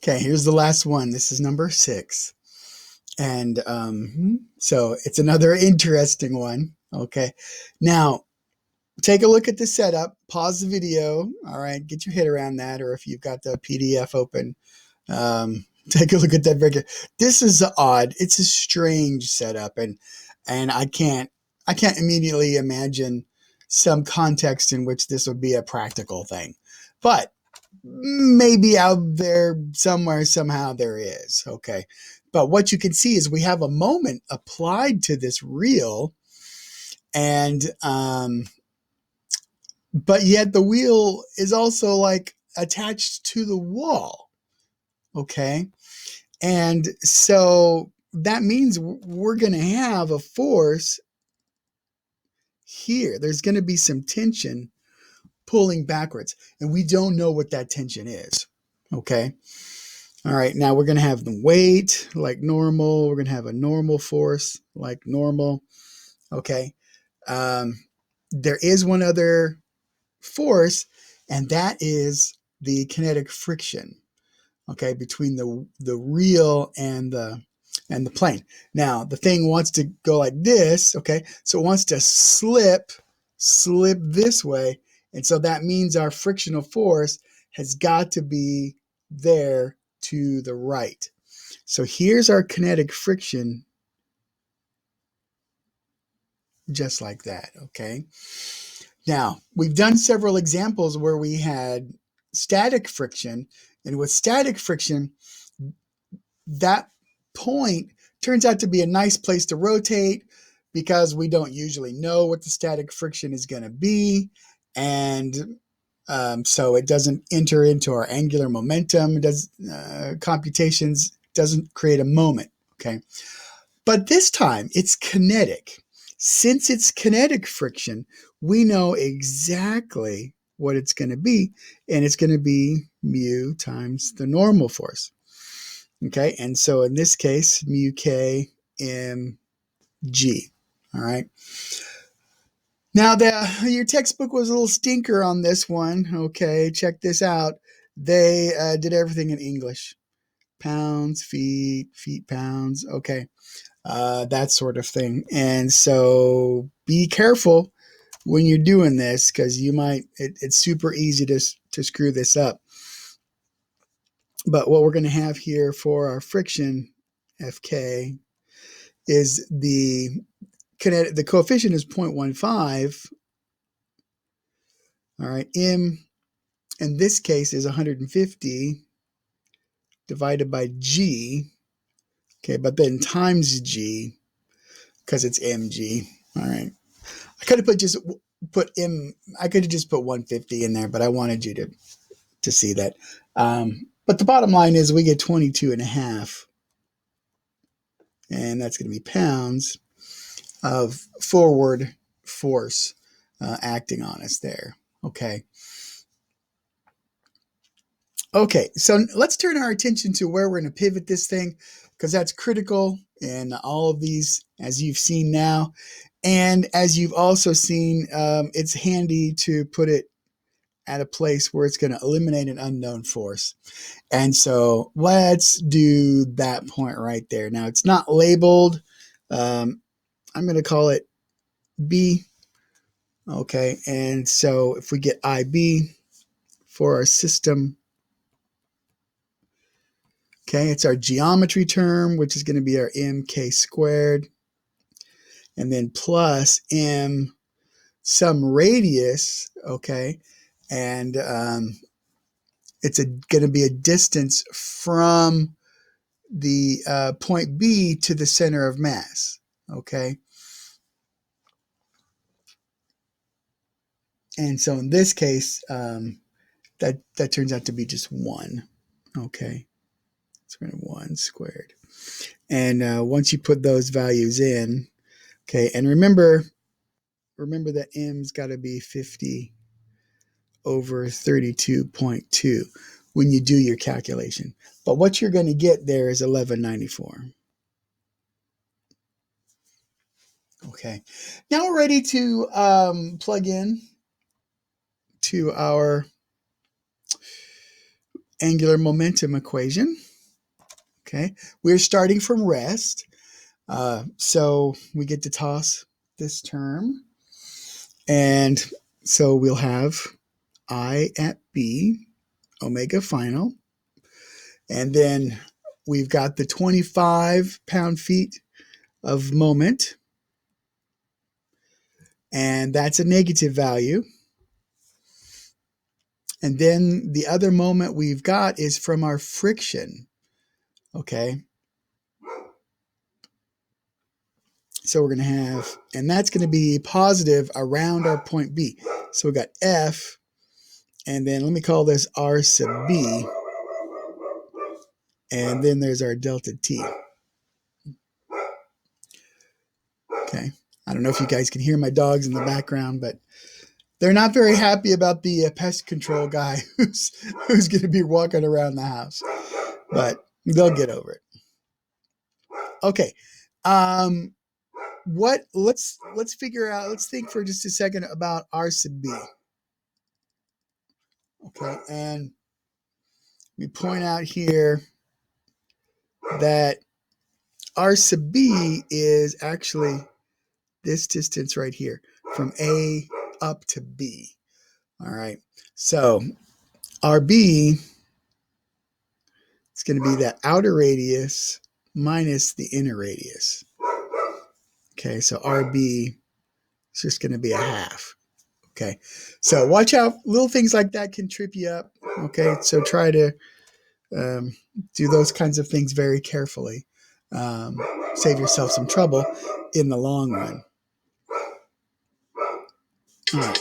Okay, here's the last one. This is number 6. And so it's another interesting one. Okay. Now, take a look at the setup, pause the video. All right, get your head around that. Or if you've got the PDF open, take a look at that breaker. This is odd. It's a strange setup. And I can't immediately imagine some context in which this would be a practical thing. But maybe out there somewhere, somehow there is. Okay. But what you can see is we have a moment applied to this reel, and but yet the wheel is also like attached to the wall. Okay. And so that means we're going to have a force here. There's going to be some tension pulling backwards, and we don't know what that tension is. Okay. All right, now we're going to have the weight like normal. We're going to have a normal force like normal. Okay. There is one other force, and that is the kinetic friction. Okay, between the reel and the plane. Now the thing wants to go like this. Okay, so it wants to slip this way, and so that means our frictional force has got to be there to the right. So here's our kinetic friction, just like that. Okay. Now, we've done several examples where we had static friction, and with static friction, that point turns out to be a nice place to rotate because we don't usually know what the static friction is going to be. And so it doesn't enter into our angular momentum. It does computations, doesn't create a moment. Okay. But this time it's kinetic. Since it's kinetic friction, we know exactly what it's going to be, and it's going to be mu times the normal force. Okay, and so in this case, mu k m g. All right. Now, your textbook was a little stinker on this one. Okay, check this out. They did everything in English. Pounds, feet, pounds. Okay, that sort of thing. And so be careful when you're doing this, because you might. It's super easy to screw this up. But what we're going to have here for our friction, Fk, is the coefficient is 0.15. All right, m in this case is 150 divided by g. Okay, but then times g because it's mg. All right, I could have put m. I could have just put 150 in there, but I wanted you to see that. But the bottom line is we get 22 and a half, and that's going to be pounds of forward force acting on us there. Okay. Okay, so let's turn our attention to where we're going to pivot this thing, because that's critical in all of these, as you've seen now. And as you've also seen, it's handy to put it at a place where it's going to eliminate an unknown force. And so let's do that point right there. Now, it's not labeled. I'm going to call it B. Okay, and so if we get IB for our system, okay, it's our geometry term, which is going to be our mk squared, and then plus m some radius, okay, and it's going to be a distance from the point B to the center of mass, okay. And so in this case, that turns out to be just 1, okay. So we're going to 1 squared. And once you put those values in, okay, and remember that m's got to be 50 over 32.2 when you do your calculation. But what you're going to get there is 1194. Okay, now we're ready to plug in to our angular momentum equation. Okay, we're starting from rest. So we get to toss this term. And so we'll have I at B, omega final. And then we've got the 25 pound-feet of moment. And that's a negative value. And then the other moment we've got is from our friction. Okay. So we're going to have, and that's going to be positive around our point B. So we got F, and then let me call this R sub B. And then there's our delta T. Okay. I don't know if you guys can hear my dogs in the background, but they're not very happy about the pest control guy who's going to be walking around the house, but they'll get over it. Okay. Let's figure out, let's think for just a second about R sub B. Okay. And we point out here that R sub B is actually this distance right here from A up to B. All right. So RB is going to be that outer radius minus the inner radius. Okay. So RB is just going to be a half. Okay. So watch out. Little things like that can trip you up. Okay. So try to do those kinds of things very carefully. Save yourself some trouble in the long run. All right.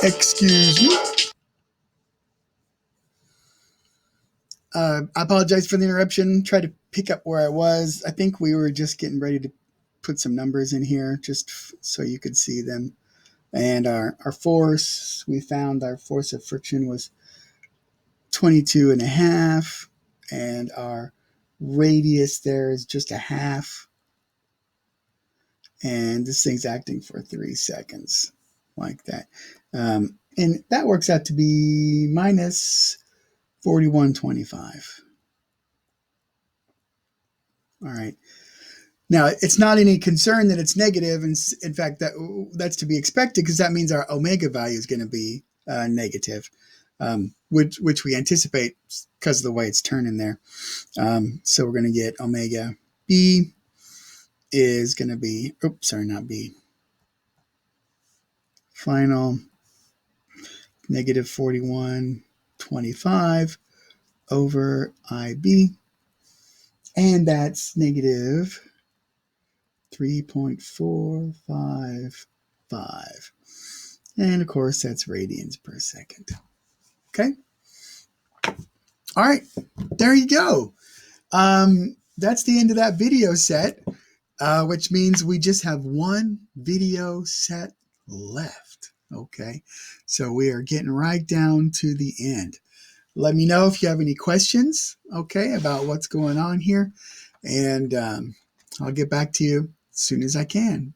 Excuse me. I apologize for the interruption. Try to pick up where I was. I think we were just getting ready to put some numbers in here just so you could see them. And our force, we found our force of friction was 22.5, and our radius there is just a half. And this thing's acting for 3 seconds, like that. And that works out to be minus 41.25. All right. Now, it's not any concern that it's negative. And in fact, that's to be expected because that means our omega value is going to be negative, which we anticipate because of the way it's turning there. So we're going to get omega B is going to be, oops, sorry, not B. Final negative 41.25 over IB. And that's negative 3.455. And of course, that's radians per second. Okay. All right. There you go. That's the end of that video set, which means we just have one video set left. Okay. So we are getting right down to the end. Let me know if you have any questions, okay, about what's going on here. And I'll get back to you as soon as I can.